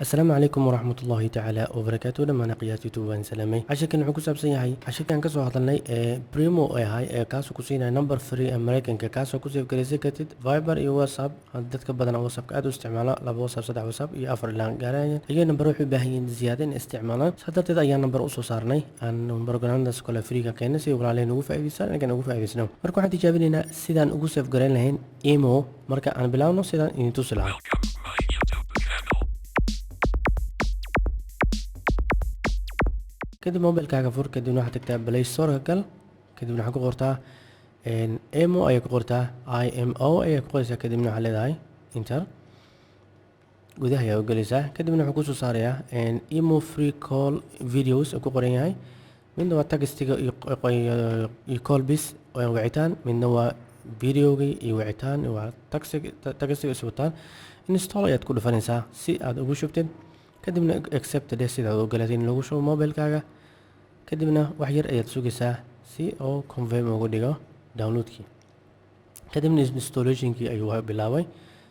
السلام عليكم ورحمة الله تعالى وبركاته. لما أنا قياس يوتيوب وان سلامي عشان وحكو سابسن yahay casharkan ka soo hadalnay primo ay ahay kaasoo ku siinaya number free Americanka kaasoo ku save garaysan kartid Viber iyo WhatsApp. dadka badan oo WhatsApp aad u isticmaala laba WhatsApp saddex WhatsApp iyo afar ilaan gaarayaan ayay number wuxuu baahan yihiin ziyaada in isticmaalaan sadarteed ayaa number u soo saarnay aan programada kale free ka keenay si walaaleen ugu faa'iideysan anaga ugu faa'iideysano. marka waxaan tijaabinaynaa sidaan ugu save garayn lahayn imo marka aan bilaawno sidaan idin tusi lahaa. kadib mobilkaaga fur kadibna waxaad tagtaa Play Store gal kadibna waxaad ku qortaa imo ayaa ku qortaa imo ayaa ku qoraysaa kadibna waxaad leedahay enter gudaha ayaa u gelaysaa kadibna wuxuu kusoo saarayaa imo free call videos ku qoran yahay midna waa textiga iyo call bis oo wicitaan midna waa videoga iyo wicitaan waa textiga isu wataan install ayaad ku dhufanaysaa si aad ugu shubtid kadibna accept sidaad u galatay in lagu shubo mobilkaaga kadibna wax yar ayaad sugaysaa si oo confirm ugu dhigo downloadkii kadibna installationkii ayuu bilaabay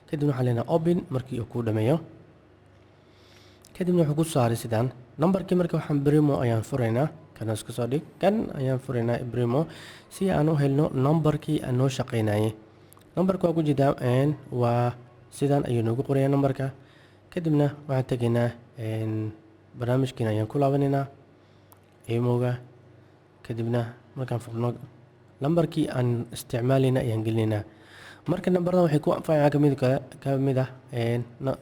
kadibna waxaan leenahay open markii uu ku dhameeyo kadibna wuxuu ku saaray sidaan numberkii marka waxaan primo ayaan furaynaa kana iska soo dhig kan ayaan furaynaa primo si aan u helno numberkii aan noo shaqeynayay numberka waa ku jiraa waa sidaan ayuu noogu qorayaa numberka kadibna waxaan tegaynaa barnaamijkiina ayaan ku laabanaynaa imoga kadibna markaan furno lambarkii aan isticmaalayna ayaan gelinaynaa marka nambarada waxay ku anfacayaan kamid ah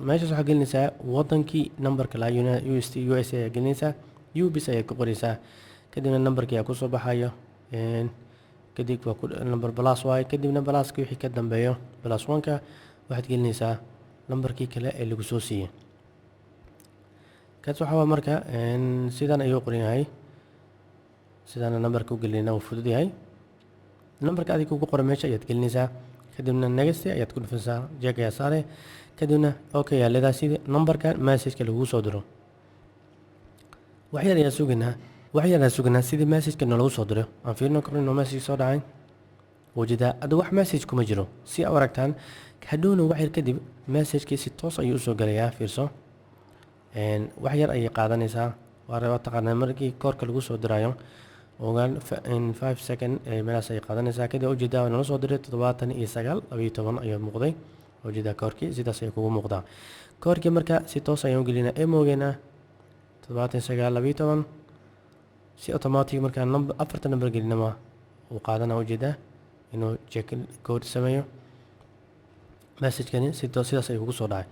meeshaas waxaa gelinaysaa wadankii nambarka la US ayaa gelinaysaa ubis ayaa ku qoraysaa kadibna nambarkii ayaa kusoo baxayo kadib waa number plus waaye kadibna pluskii wixii ka dambeeyo plus 1ka waxaad gelinaysaa lambarkii kale ee lagu soo siiyay kaas waxaa marka sidaan ayuu qoran yahay sidaan nambarka u gelinayna uu fudud yahay nambarka adiga ugu qoran meesha ayaad gelinaysaa kadibna next ayaad ku dhufanaysaa jeeg ayaa saare kadibna okay ayaa leedahay sidii nambarka message-ka lagu soo diro wax yar ayaa sugnaa sidii message-ka lagu soo diro aan fiirino korno inuu message soo dhacay wajida ada wax message kuma jiro si aad aragtaan hadhowna wax yar kadib message-kii si toos ayuu usoo galayaa fiirso wax yar ayay qaadanaysaa waa taqaanaa markii koorka lagu soo dirayo ogaan 5 second meelaas ay qaadanaysaa kadib ujeedaa waa nala soo diray 79 ayuu muuqday ujeedaa koorkii sidaas ay kugu muuqdaa koorkii marka si toos ayaan u gelinaa emogeena 79 si automatic marka afarta number gelinama uu qaadana ujeedaa inuu check code sameeyo message-kani sidaas ay kugu soo dhacay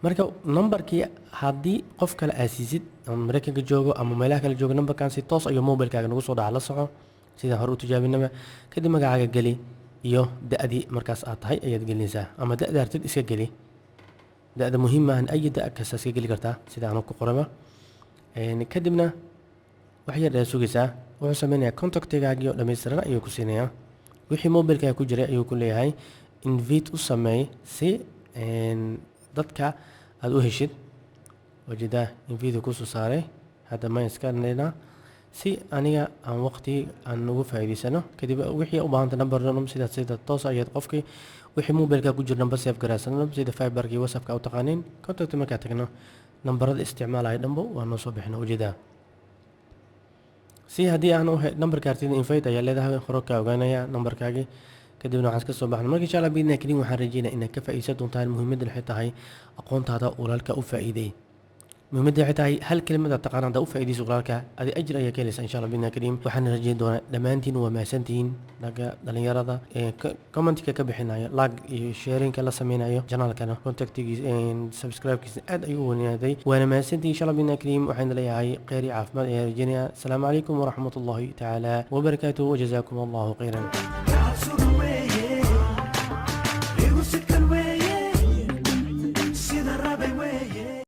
marka numberkii haddii qof kale aasiisid ama Mareykanka joogo ama meelaha kale joogo numberkan si toos ayuu mobilkaaga nagu soo dhaca la soco sida hore u tijaabinaba kadib magacaaga geli iyo da'dii markaas aad tahay ayaad gelinaysaa ama da'da artid iska geli da'da muhiim ah ay da' kasta iska geli kartaa sida aan ku qoraba kadibna wax yar aad sugaysaa wuxuu sameynayaa contactigaaga iyo dhameystiran ayuu ku siinayaa wixii mobilkaaga ku jiray ayuu ku leeyahay invite u sameey si dadka aad u heshid wajida invite ku soo saaray hadda ma iska nina si aniga aan waqti aan ugu faa'iideysano kadib wixii u baahan number sida toos ayaad qofkii wixii mobilka ku jira number save garaasan sida Viber iyo WhatsApp ka u taqaanin contact marka tagno numberada isticmaalaya dhanbo waa noo soo bixin wajida si haddii aan numberka artid invite ayaa leedahay hore ka ogaanaya numberkaagi kadibna waxaan ka soo baxnay markii insha Allah biidna kaliin waxaan rajaynayaa inaad ka faa'iideysan doontaan muhiimadda waxay tahay aqoontaada walaalka u faa'iideey muhiimadda waxay tahay hal kelimada taqaanada u faa'iideyso walaalka adi ajir ayaa ka helaysaa insha Allah biidna kaliin waxaan rajayn doonaa dhammaantiin waa mahadsantihiin naga dhalinyarada commentka ka bixinayo like iyo sharingka la sameynayo channelkana contactigiisa subscribe-kiisa aad ayuu wanaaday waana mahadsantihiin insha Allah biidna kaliin waxaan leeyahay khayr iyo caafimaad ayaan rajaynayaa assalaamu calaykum waraxmatullaahi tacaala wabarakaatuh wajazaakum allahu khayran.